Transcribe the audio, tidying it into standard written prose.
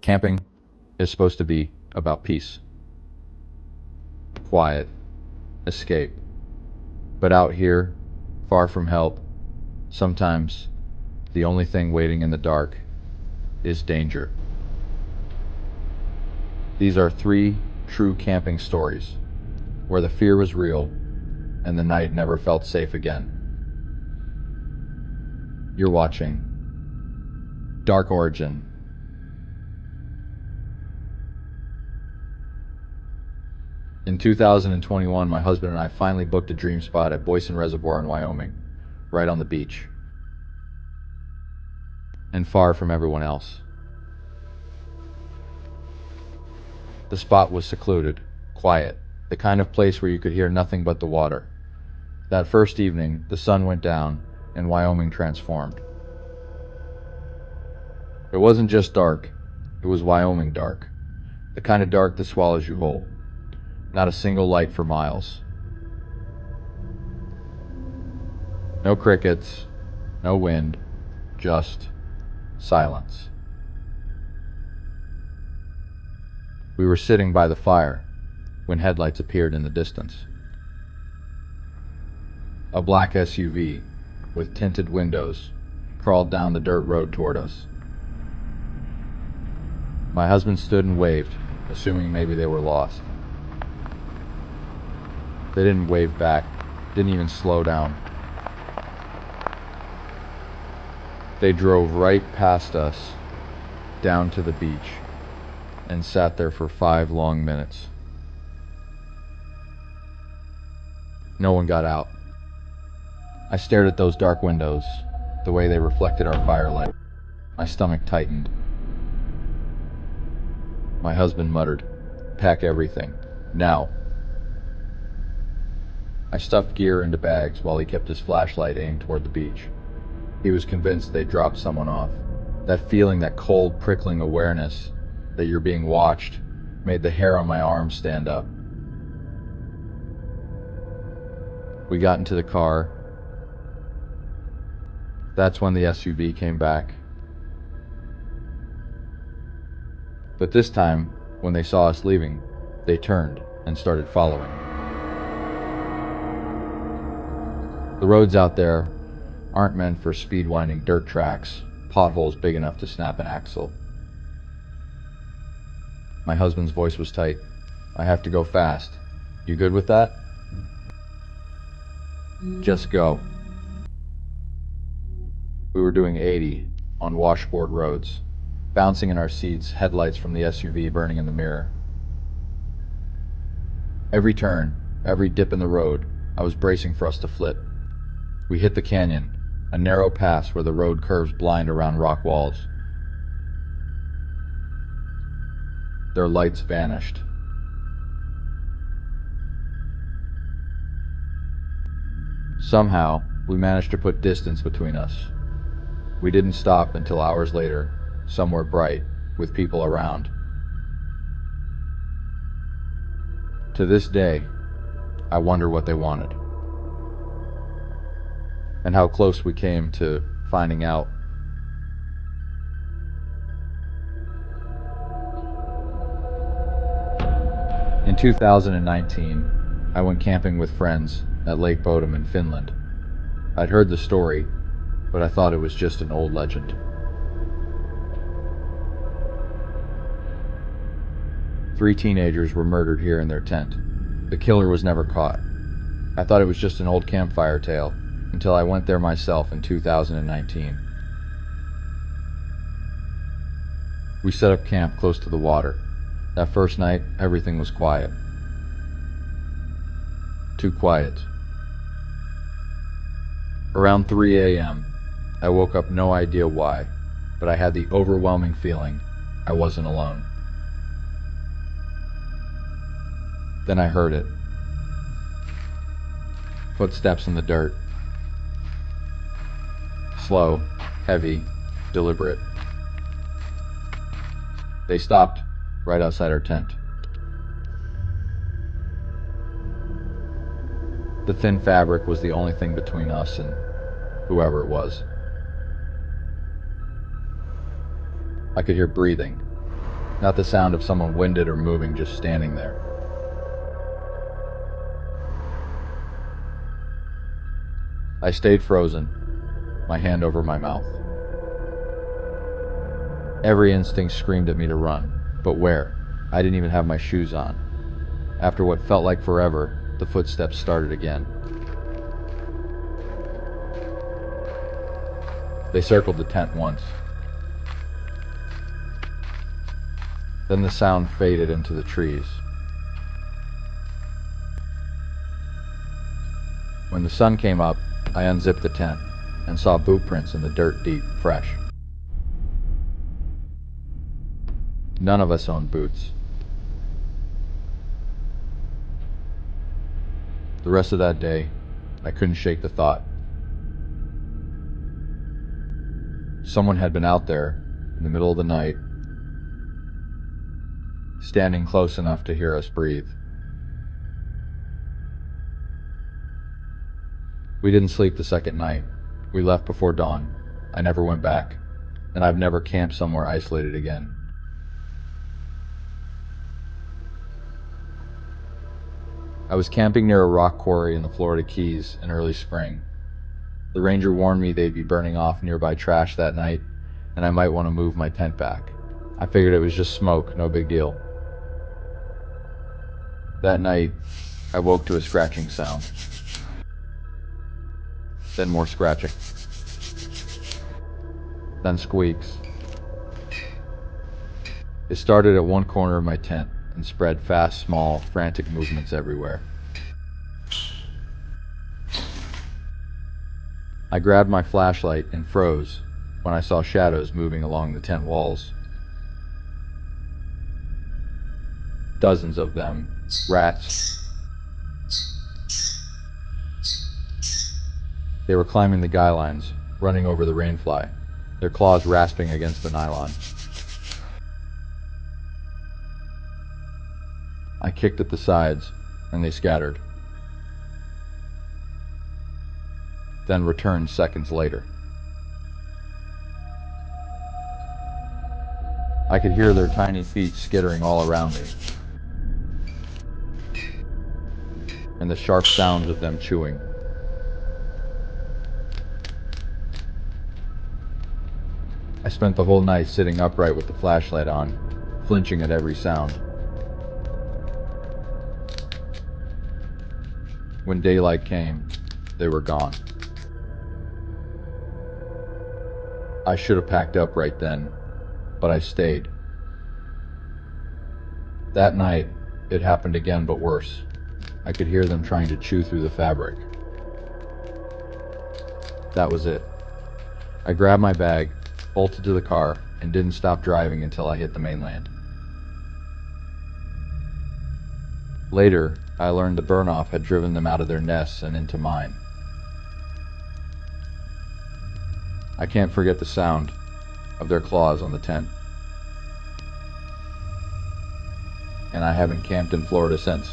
Camping is supposed to be about peace, quiet, escape. But out here, far from help, sometimes the only thing waiting in the dark is danger. These are 3 true camping stories where the fear was real and the night never felt safe again. You're watching Dark Origin. In 2021, my husband and I finally booked a dream spot at Boysen Reservoir in Wyoming, right on the beach, and far from everyone else. The spot was secluded, quiet, the kind of place where you could hear nothing but the water. That first evening, the sun went down and Wyoming transformed. It wasn't just dark, it was Wyoming dark, the kind of dark that swallows you whole. Not a single light for miles. No crickets, no wind, just silence. We were sitting by the fire when headlights appeared in the distance. A black SUV with tinted windows crawled down the dirt road toward us. My husband stood and waved, assuming maybe they were lost. They didn't wave back, didn't even slow down. They drove right past us, down to the beach, and sat there for 5 long minutes. No one got out. I stared at those dark windows, the way they reflected our firelight. My stomach tightened. My husband muttered, "Pack everything, now." I stuffed gear into bags while he kept his flashlight aimed toward the beach. He was convinced they'd dropped someone off. That feeling, that cold, prickling awareness that you're being watched, made the hair on my arm stand up. We got into the car. That's when the SUV came back. But this time, when they saw us leaving, they turned and started following. The roads out there aren't meant for speed-winding dirt tracks, potholes big enough to snap an axle. My husband's voice was tight. "I have to go fast. You good with that?" "Just go." We were doing 80 on washboard roads, bouncing in our seats, headlights from the SUV burning in the mirror. Every turn, every dip in the road, I was bracing for us to flip. We hit the canyon, a narrow pass where the road curves blind around rock walls. Their lights vanished. Somehow, we managed to put distance between us. We didn't stop until hours later, somewhere bright, with people around. To this day, I wonder what they wanted, and how close we came to finding out. In 2019, I went camping with friends at Lake Bodom in Finland. I'd heard the story, but I thought it was just an old legend. 3 teenagers were murdered here in their tent. The killer was never caught. I thought it was just an old campfire tale, until I went there myself in 2019. We set up camp close to the water. That first night, everything was quiet. Too quiet. Around 3 a.m., I woke up, no idea why, but I had the overwhelming feeling I wasn't alone. Then I heard it. Footsteps in the dirt. Slow, heavy, deliberate. They stopped right outside our tent. The thin fabric was the only thing between us and whoever it was. I could hear breathing, not the sound of someone winded or moving, just standing there. I stayed frozen, my hand over my mouth. Every instinct screamed at me to run, but where? I didn't even have my shoes on. After what felt like forever, the footsteps started again. They circled the tent once. Then the sound faded into the trees. When the sun came up, I unzipped the tent and saw boot prints in the dirt deep, fresh. None of us owned boots. The rest of that day, I couldn't shake the thought. Someone had been out there in the middle of the night, standing close enough to hear us breathe. We didn't sleep the second night. We left before dawn. I never went back, and I've never camped somewhere isolated again. I was camping near a rock quarry in the Florida Keys in early spring. The ranger warned me they'd be burning off nearby trash that night, and I might want to move my tent back. I figured it was just smoke, no big deal. That night, I woke to a scratching sound. Then more scratching. Then squeaks. It started at one corner of my tent and spread fast, small, frantic movements everywhere. I grabbed my flashlight and froze when I saw shadows moving along the tent walls. Dozens of them. Rats. They were climbing the guy lines, running over the rainfly, their claws rasping against the nylon. I kicked at the sides, and they scattered, then returned seconds later. I could hear their tiny feet skittering all around me, and the sharp sounds of them chewing. I spent the whole night sitting upright with the flashlight on, flinching at every sound. When daylight came, they were gone. I should have packed up right then, but I stayed. That night, it happened again, but worse. I could hear them trying to chew through the fabric. That was it. I grabbed my bag, bolted to the car, and didn't stop driving until I hit the mainland. Later, I learned the burn-off had driven them out of their nests and into mine. I can't forget the sound of their claws on the tent. And I haven't camped in Florida since.